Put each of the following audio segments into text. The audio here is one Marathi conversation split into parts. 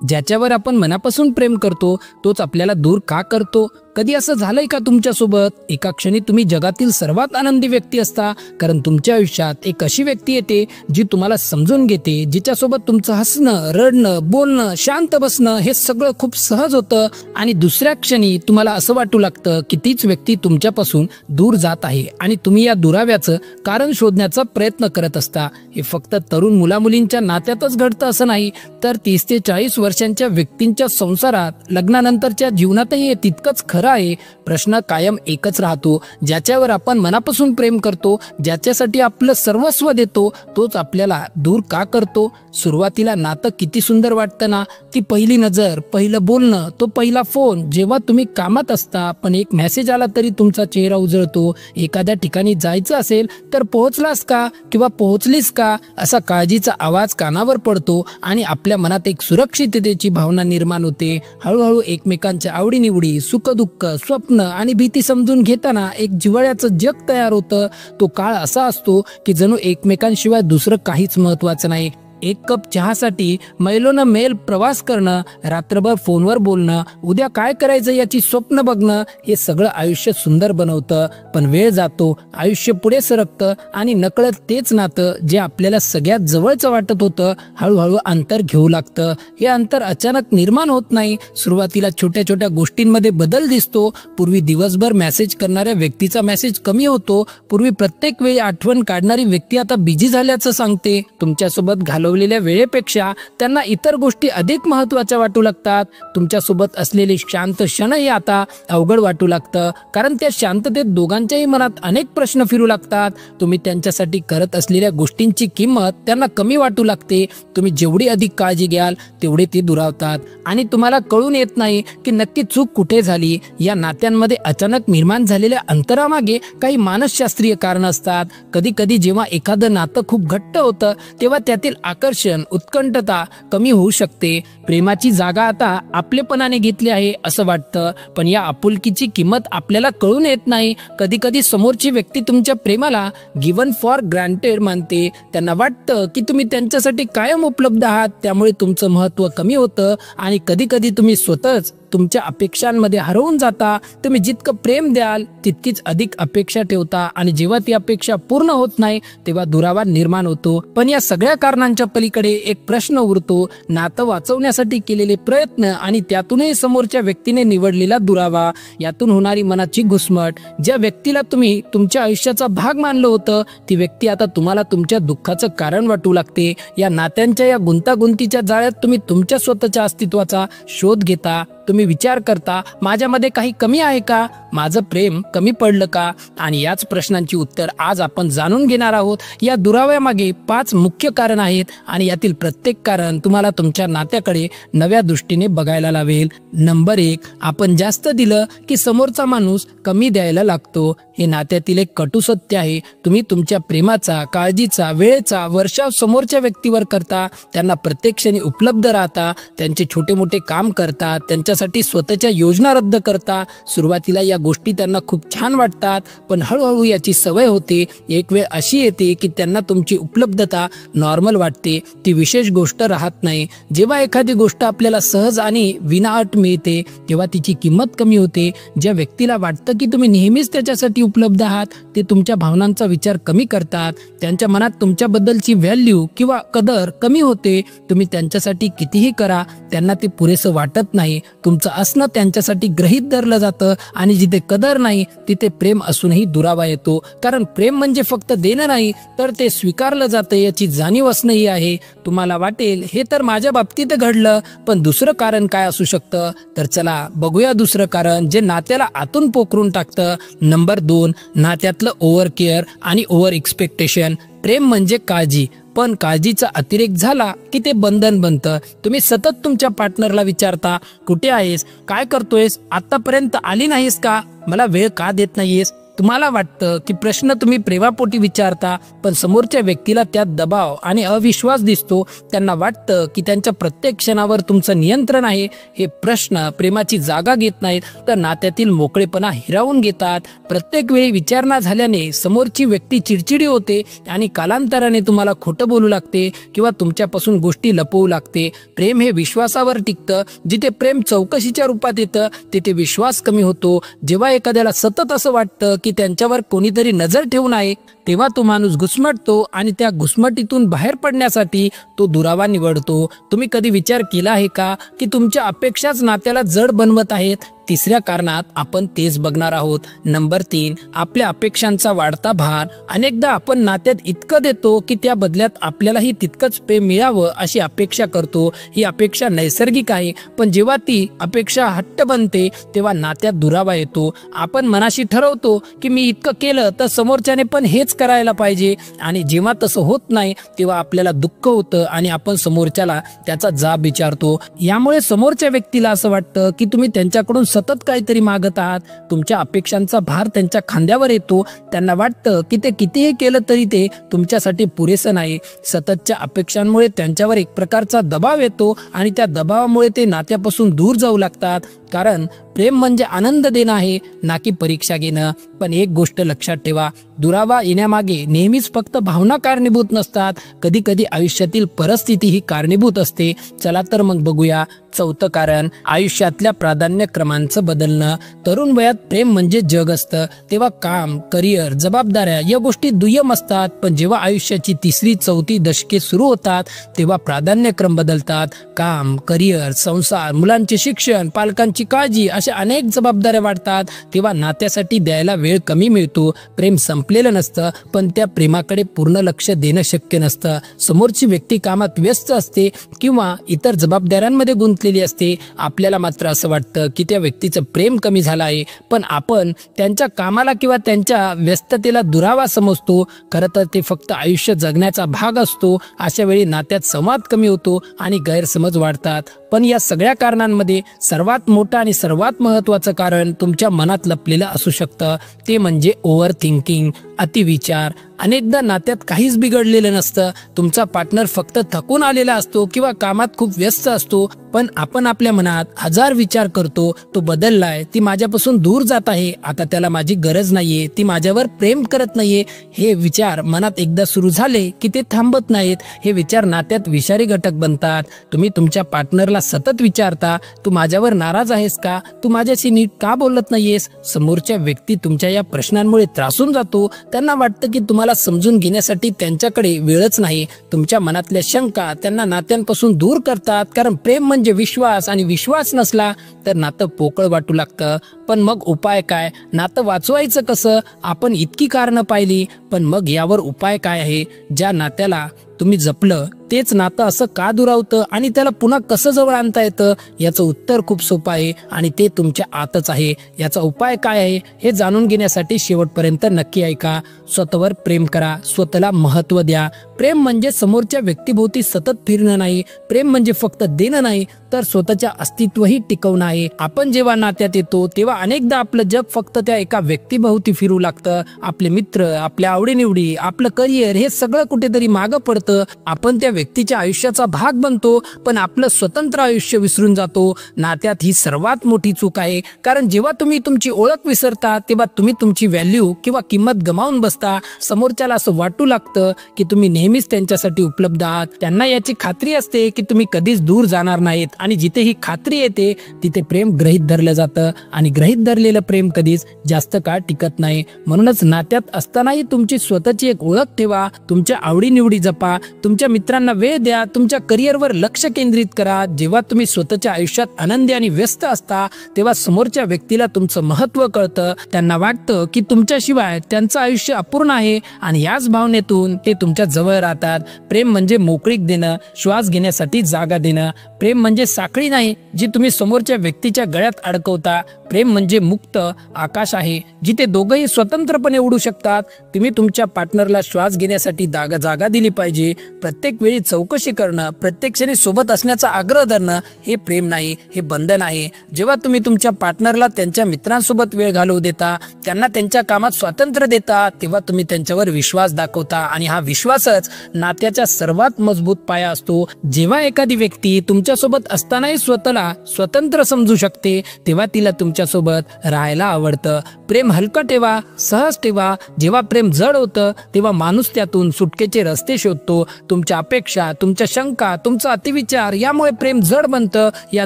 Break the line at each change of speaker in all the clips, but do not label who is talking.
ज्याच्यावर आपण मनापासून प्रेम करतो तोच आपल्याला दूर का करतो? कधी असं झालंय का तुमच्यासोबत? एका क्षणी तुम्ही जगातील सर्वात आनंदी व्यक्ती असता, कारण तुमच्या आयुष्यात एक अशी व्यक्ती येते जी तुम्हाला समजून घेते, जिच्यासोबत तुमचं हसणं, रडणं, बोलणं, शांत बसणं हे सगळं खूप सहज होतं, आणि दुसऱ्या क्षणी तुम्हाला असं वाटू लागतं की तीच व्यक्ती तुमच्यापासून दूर जात आहे आणि तुम्ही या दुराव्याचं कारण शोधण्याचा प्रयत्न करत असता. हे फक्त तरुण मुलामुलींच्या नात्यातच घडतं असं नाही, तर 30 ते 40 वर्षांच्या व्यक्तींच्या संसारात, लग्नानंतरच्या जीवनातही हे तितकंच खरं आहे. प्रश्न कायम एकच राहतो, ज्याच्यावर आपण मनापासून प्रेम करतो, ज्याच्यासाठी आपलं सर्वस्व देतो, तोच आपल्याला दूर का करतो? सुरुवातीला नातं किती सुंदर वाटतं ना, ती पहिली नजर, पहिलं बोलणं, तो पहिला फोन, जेव्हा तुम्ही कामात असता पण एक मेसेज आला तरी तुमचा चेहरा उजळतो. एखाद्या ठिकाणी जायचं असेल तर पोहोचलास का किंवा पोहोचलीस का असा काळजीचा आवाज कानावर पडतो आणि आपल्या मनात एक सुरक्षिततेची भावना निर्माण होते. हळूहळू एकमेकांच्या आवडीनिवडी, सुखदुःख, स्वप्न आणि भीती समजून घेताना एक जिव्हाळ्याचं जग तयार होतं. तो काळ असा असतो की जणू एकमेकांशिवाय दुसरं काहीच महत्वाचं नाही. एक कप चहासाठी मैलोनं मैल प्रवास करणं, रात्रभर फोनवर बोलणं, उद्या काय करायचं याची स्वप्न बघणं, हे सगळं आयुष्य सुंदर बनवतं. पण वेळ जातो, आयुष्य पुढे सरकतं आणि नकळत तेच नातं जे आपल्याला सगळ्यात जवळचं वाटत होतं हळूहळू अंतर घेऊ लागतं. हे अंतर अचानक निर्माण होत नाही. सुरुवातीला छोट्या छोट्या गोष्टींमध्ये बदल दिसतो. पूर्वी दिवसभर मेसेज करणाऱ्या व्यक्तीचा मेसेज कमी होतो. पूर्वी प्रत्येक वेळी आठवण काढणारी व्यक्ती आता बिझी झाल्याचं सांगते. तुमच्यासोबत घालवलेल्या वेळेपेक्षा त्यांना इतर गोष्टी अधिक महत्त्वाच्या वाटू लागतात. तुमच्यासोबत असलेले शांत क्षणही आता अवघड वाटू लागतं, कारण त्या शांततेत दोघांच्याही मनात अनेक प्रश्न फिरू लागतात. तुम्ही त्यांच्यासाठी करत असलेल्या गोष्टींची किंमत त्यांना कमी वाटू लागते. तुम्ही जेवढी अधिक काळजी घ्याल तेवढे ते दुरावतात आणि तुम्हाला कळून येत नाही की नक्की चूक कुठे झाली. या नात्यांमध्ये अचानक निर्माण झालेल्या अंतरामागे काही मानसशास्त्रीय कारण असतात. कधी कधी जेव्हा एखादं नातं खूप घट्ट होतं तेव्हा त्यातील आकर्षण, उत्कंठता कमी होऊ शकते. प्रेमाची जागा आता आपलेपणाने घेतली आहे असं वाटतं, पण या आपुलकीची किंमत आपल्याला कळून येत नाही. कधी कधी समोरची व्यक्ती तुमच्या प्रेमाला गिवन फॉर ग्रँटेड मानते. त्यांना वाटतं की तुम्ही त्यांच्यासाठी कायम उपलब्ध आहात, त्यामुळे तुमचं महत्त्व कमी होतं आणि कधी कधी तुम्ही स्वतःच तुमच्या अपेक्षांमध्ये हरवून जाता. तुम्ही जितकं प्रेम द्याल तितकीच अधिक अपेक्षा ठेवता आणि जेव्हा ती अपेक्षा पूर्ण होत नाही तेव्हा दुरावा निर्माण होतो. पण या सगळ्या कारणांच्या पलीकडे एक प्रश्न उरतो, नातं वाचवण्यासाठी केलेले प्रयत्न आणि त्यातूनही समोरच्या व्यक्तीने निवडलेला दुरावा, यातून होणारी मनाची घुसमट. ज्या व्यक्तीला तुम्ही तुमच्या आयुष्याचा भाग मानलं होतं ती व्यक्ती आता तुम्हाला तुमच्या दुःखाचं कारण वाटू लागते. या नात्यांच्या या गुंतागुंतीच्या जाळ्यात तुम्ही तुमच्या स्वतःच्या अस्तित्वाचा शोध घेता. तुम्ही विचार करता, माझ्यामध्ये काही कमी आहे का? माझं प्रेम कमी पडलं का? आणि याच प्रश्नांची उत्तर आज आपण जाणून घेणार आहोत. या दुराव्यामागे 5 मुख्य कारण आहेत आणि यातील प्रत्येक कारण तुम्हाला तुमच्या नात्याकडे नव्या दृष्टीने बघायला लावेल. नंबर 1, आपण जास्त दिलं की समोरचा माणूस कमी द्यायला लागतो. हे नात्यातील एक कटू सत्य आहे. तुम्ही तुमच्या प्रेमाचा, काळजीचा, वेळेचा वर्षाव समोरच्या व्यक्तीवर करता. त्यांना प्रत्येक क्षणी उपलब्ध राहता, त्यांचे छोटे मोठे काम करता, त्यांच्यासाठी स्वतःच्या योजना रद्द करता. सुरुवातीला या गोष्टी त्यांना खूप छान वाटतात, पण हळूहळू याची सवय होते. एक वेळ अशी येते की त्यांना तुमची उपलब्धता नॉर्मल वाटते, ती विशेष गोष्ट राहत नाही. जेव्हा एखादी गोष्ट आपल्याला सहज आणि विनाअट मिळते तेव्हा तिची किंमत कमी होते. ज्या व्यक्तीला वाटतं की तुम्ही नेहमीच त्याच्यासाठी उपलब्ध आहात ते तुमच्या भावनांचा विचार कमी करतात. त्यांच्या मनात तुमच्याबद्दलची व्हॅल्यू किंवा कदर कमी होते. तुम्ही त्यांच्यासाठी कितीही करा त्यांना ते पुरेसं वाटत नाही. तुमचं असणं त्यांच्यासाठी गृहीत धरलं जातं आणि जिथे कदर नाही तिथे प्रेम असूनही दुरावा येतो. कारण प्रेम म्हणजे फक्त देणं नाही, तर ते स्वीकारलं जातं याची जाणीव असणंही आहे. तुम्हाला वाटेल हे तर माझ्या बाबतीत घडलं, पण दुसरं कारण काय असू शकतं? तर चला बघूया दुसरं कारण जे नात्याला आतून पोखरून टाकतं. नंबर 2, नात्यातलं ओव्हर केअर आणि ओव्हर एक्सपेक्टेशन. प्रेम म्हणजे काळजी, पण काळजीचा अतिरेक झाला की ते बंधन बनतं. तुम्ही सतत तुमच्या पार्टनरला विचारता, कुठे आहेस, काय करतोयस, आतापर्यंत आली नाहीस का, मला वेळ का देत नाहीयेस. तुम्हाला वाटतं की प्रश्न तुम्ही प्रेमापोटी विचारता, पण समोरच्या व्यक्तीला त्यात दबाव आणि अविश्वास दिसतो. त्यांना वाटतं की त्यांच्या प्रत्येक क्षणावर तुमचं नियंत्रण आहे. हे प्रश्न प्रेमाची जागा घेत नाहीत, तर नात्यातील मोकळेपणा हिरावून घेतात. प्रत्येक वेळी विचारणा झाल्याने समोरची व्यक्ती चिडचिडी होते आणि कालांतराने तुम्हाला खोटं बोलू लागते किंवा तुमच्यापासून गोष्टी लपवू लागते. प्रेम हे विश्वासावर टिकतं. जिथे प्रेम चौकशीच्या रूपात येतं तिथे विश्वास कमी होतो. जेव्हा एखाद्याला सतत असं वाटतं की त्यांच्यावर कोणीतरी नजर ठेवून आहे, तेव्हा तो माणूस घुसमटतो आणि त्या घुसमटीतून बाहेर पडण्यासाठी तो दुरावा निवडतो. तुम्ही कधी विचार केला आहे का की तुमच्या अपेक्षाच नात्याला जड बनवत आहेत? तिसऱ्या कारणात आपण तेच बघणार आहोत. नंबर 3, आपल्या अपेक्षांचा वाढता भार. अनेकदा आपण नात्यात इतकं देतो की त्या बदल्यात आपल्यालाही तितकंच प्रेम मिळावं अशी अपेक्षा करतो. ही अपेक्षा नैसर्गिक आहे, पण जेव्हा ती अपेक्षा हट्ट बनते तेव्हा नात्यात दुरावा येतो. आपण मनाशी ठरवतो की मी इतकं केलं तर समोरच्याने पण हेच करायला पाहिजे, आणि जेव्हा तसं होत नाही तेव्हा आपल्याला दुःख होतं आणि आपण समोरच्याला त्याचा जाब विचारतो. यामुळे समोरच्या व्यक्तीला असं वाटतं की तुम्ही त्यांच्याकडून सतत काहीतरी मागत आहात. तुमच्या अपेक्षांचा भार त्यांच्या खांद्यावर येतो. त्यांना वाटतं की ते कितीही केलं तरी ते तुमच्यासाठी पुरेसं नाही. सततच्या अपेक्षांमुळे त्यांच्यावर एक प्रकारचा दबाव येतो आणि त्या दबावामुळे ते नात्यापासून दूर जाऊ लागतात. कारण प्रेम म्हणजे आनंद देणं आहे, ना की परीक्षा घेणं. पण एक गोष्ट लक्षात ठेवा, दुरावा येण्यामागे नेहमीच फक्त भावना कारणीभूत नसतात. कधी कधी आयुष्यातील परिस्थिती ही कारणीभूत असते. चला तर मग बघूया 4थं कारण, आयुष्यातल्या प्राधान्यक्रमांचं बदलणं. तरुण वयात प्रेम म्हणजे जग असतं. तेव्हा काम, करिअर, जबाबदाऱ्या या गोष्टी दुय्यम असतात. पण जेव्हा आयुष्याची 3री 4थी दशके सुरू होतात तेव्हा प्राधान्यक्रम बदलतात. काम, करिअर, संसार, मुलांचे शिक्षण, पालकांची काळजी अशा अनेक जबाबदाऱ्या वाढतात. तेव्हा नात्यासाठी द्यायला वेळ कमी मिळतो. प्रेम संपलेलं नसतं, पण त्या प्रेमाकडे पूर्ण लक्ष देणं शक्य नसतं. समोरची व्यक्ती कामात व्यस्त असते किंवा इतर जबाबदाऱ्यांमध्ये गुंतलेली असते. आपल्याला मात्र असं वाटतं की त्या व्यक्तीचं प्रेम कमी झालं आहे, पण आपण त्यांच्या कामाला किंवा त्यांच्या व्यस्ततेला दुरावा समजतो. खरं तर ते फक्त आयुष्य जगण्याचा भाग असतो. अशा वेळी नात्यात संवाद कमी होतो आणि गैरसमज वाढतात. पण या सगळ्या कारणांमध्ये सर्वात मोठं आणि सर्वात महत्त्वाचं कारण तुमच्या मनात लपलेलं असू शकतं. ते म्हणजे ओव्हर थिंकिंग, अतिविचार. अनेकदा नात्यात काहीच बिघडलेलं नसतं. तुमचा पार्टनर फक्त थकून आलेला असतो किंवा कामात खूप व्यस्त असतो, पण आपण आपल्या मनात 1000 विचार करतो. तो बदललाय, ती माझ्यापासून दूर जात आहे, आता त्याला माझी गरज नाहीये, ती माझ्यावर प्रेम करत नाहीये. हे विचार मनात एकदा सुरू झाले की ते थांबत नाहीत. हे विचार नात्यात विषारी घटक बनतात. तुम्ही तुमच्या पार्टनरला सतत विचारता, तू माझ्यावर नाराज आहेस का? तू माझ्याशी नीट का बोलत नाहीयेस? समोरच्या व्यक्ती तुमच्या या प्रश्नांमुळे त्रासून जातो. त्यांना वाटतं की तुम्हाला समजून घेण्यासाठी त्यांच्याकडे वेळच नाही. तुमच्या मनातल्या शंका त्यांना नात्यांपासून दूर करतात. कारण प्रेम म्हणजे विश्वास, आणि विश्वास नसला तर नातं पोकळ वाटू लागतं. पण मग उपाय काय? नातं वाचवायचं कसं? आपण इतकी कारणं पाहिली, पण मग यावर उपाय काय आहे? ज्या नात्याला तुम्ही जपलं तेच नातं असं का दुरावतं आणि त्याला पुन्हा कसं जवळ आणता येतं? याचं उत्तर खूप सोपं आहे आणि ते तुमच्या आतच आहे. याचा उपाय काय आहे हे जाणून घेण्यासाठी शेवटपर्यंत नक्की ऐका. स्वतःवर प्रेम करा, स्वतःला महत्त्व द्या. प्रेम म्हणजे समोरच्या व्यक्तीभोवती सतत फिरणं नाही. प्रेम म्हणजे फक्त देणं नाही, तर स्वतःच्या अस्तित्वही टिकवणं आहे. आपण जेव्हा नात्यात येतो तेव्हा अनेकदा आपलं जग फक्त त्या एका व्यक्तीभोवती फिरू लागतं. आपले मित्र, आपल्या आवडीनिवडी, आपलं करिअर हे सगळं कुठेतरी मागं पडतं. आपण त्या व्यक्तीच्या आयुष्याचा भाग बनतो, पण आपलं स्वतंत्र आयुष्य विसरून जातो. नात्यात ही सर्वात मोठी चूक आहे. कारण जेव्हा तुम्ही तुमची ओळख विसरता तेव्हा तुम्ही तुमची व्हॅल्यू किंवा किंमत गमावून बसता. समोरच्याला असं वाटू लागतं की तुम्ही नेहमीच त्यांच्यासाठी उपलब्ध आहात. त्यांना याची खात्री असते की तुम्ही कधीच दूर जाणार नाहीत, आणि जिथे ही खात्री येते तिथे प्रेम गृहीत धरलं जातं, आणि गृहीत धरलेलं प्रेम कधीच जास्त काळ टिकत नाही. म्हणूनच नात्यात असतानाही तुमची स्वतःची एक ओळख ठेवा. तुमच्या आवडीनिवडी जपा, तुमच्या मित्रांना वेळ द्या, तुमच्या करिअरवर लक्ष केंद्रित करा. जेव्हा तुम्ही स्वतःच्या आयुष्यात आनंदी आणि व्यस्त असता तेव्हा समोरच्या व्यक्तीला तुमचं महत्त्व कळतं. त्यांना वाटतं की तुमच्याशिवाय त्यांचं आयुष्य अपूर्ण आहे, आणि याच भावनेतून ते तुमच्या जवळ राहतात. प्रेम म्हणजे मोकळीक देणं, श्वास घेण्यासाठी जागा देणं. प्रेम म्हणजे साखळी नाही जी तुम्ही समोरच्या व्यक्तीच्या गळ्यात अडकवता. प्रेम म्हणजे मुक्त आकाश आहे जिथे दोघंही स्वतंत्रपणे उडू शकतात. तुम्ही तुमच्या पार्टनरला श्वास घेण्यासाठी जागा दिली पाहिजे. प्रत्येक वेळी चौकशी करणं, प्रत्येक क्षणी सोबत असण्याचा आग्रह धरणं हे प्रेम नाही, हे बंधन आहे. जेव्हा तुम्ही तुमच्या पार्टनरला त्यांच्या मित्रांसोबत वेळ घालवू देता, त्यांना त्यांच्या कामात स्वातंत्र्य देता, तेव्हा तुम्ही त्यांच्यावर विश्वास दाखवता आणि हा विश्वासच नात्याचा सर्वात मजबूत पाया असतो. जेव्हा एखादी व्यक्ती तुमच्यासोबत असतानाही स्वतःला स्वतंत्र समजू शकते, तेव्हा तिला तुमच्यासोबत राहायला आवडतं. प्रेम हलकं ठेवा, सहज ठेवा. जेव्हा प्रेम जड होतं तेव्हा माणूस त्यातून सुटकेचे रस्ते शोधतो. तुमच्या अपेक्षा, तुमच्या शंका, तुमचा अतिविचार यामुळे प्रेम जड बनतं. या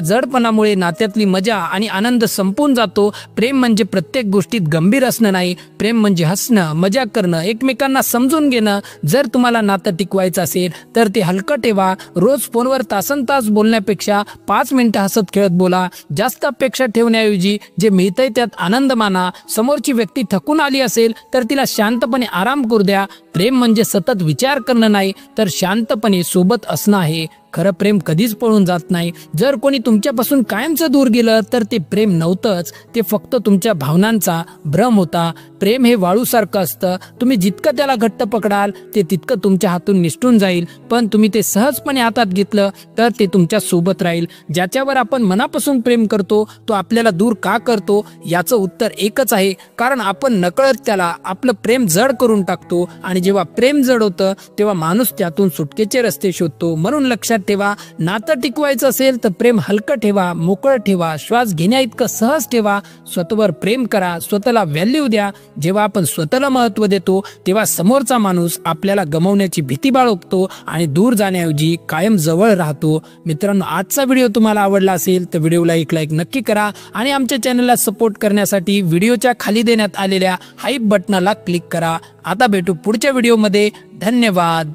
जडपणामुळे नात्यातली मजा आणि आनंद संपून जातो. प्रेम म्हणजे प्रत्येक गोष्टीत गंभीर असणं नाही. प्रेम म्हणजे हसणं, मजा करणं, एकमेकांना समजून घेणं. जर तुम्हाला नातं टिकवायचं असेल तर ते हलकं ठेवा. रोज फोनवर तासनतास बोलण्यापेक्षा 5 मिनिटं हसत खेळत बोला. जास्त अपेक्षा ठेवण्याऐवजी जे मिळतंय त्यात आनंद माना. समोरची व्यक्ती थकून आली असेल तर तिला शांतपणे आराम करू द्या. प्रेम म्हणजे सतत विचार करणं नाही तर शांतपणे सोबत असणं आहे. खरं प्रेम कधीच पळून जात नाही. जर कोणी तुमच्यापासून कायमचं दूर गेलं तर ते प्रेम नव्हतंच, ते फक्त तुमच्या भावनांचा भ्रम होता. प्रेम हे वाळूसारखं असतं. तुम्ही जितकं त्याला घट्ट पकडाल ते तितकं तुमच्या हातून निसटून जाईल, पण तुम्ही ते सहजपणे हातात घेतलं तर ते तुमच्या सोबत राहील. ज्याच्यावर आपण मनापासून प्रेम करतो तो आपल्याला दूर का करतो याचं उत्तर एकच आहे, कारण आपण नकळत त्याला आपलं प्रेम जड करून टाकतो. आणि जेव्हा प्रेम जड होतं तेव्हा माणूस त्यातून सुटकेचे रस्ते शोधतो. म्हणून लक्षात ठेवा, नातं टिकवायचं असेल तर प्रेम हलकं ठेवा, मोकळं ठेवा, श्वास घेण्या इतकं सहज ठेवा. स्वतःवर प्रेम करा, स्वतःला व्हॅल्यू द्या. जेव्हा आपण स्वतःला महत्त्व देतो तेव्हा समोरचा माणूस आपल्याला गमावण्याची भीती बाळगतो आणि दूर जाण्याऐवजी कायम जवळ राहतो. मित्रांनो, आजचा व्हिडिओ तुम्हाला आवडला असेल तर व्हिडिओला एक लाईक नक्की करा आणि आमच्या चॅनलला सपोर्ट करण्यासाठी व्हिडिओच्या खाली देण्यात आलेल्या हाईप बटनाला क्लिक करा. आता भेटू पुढच्या व्हिडिओमध्ये. धन्यवाद.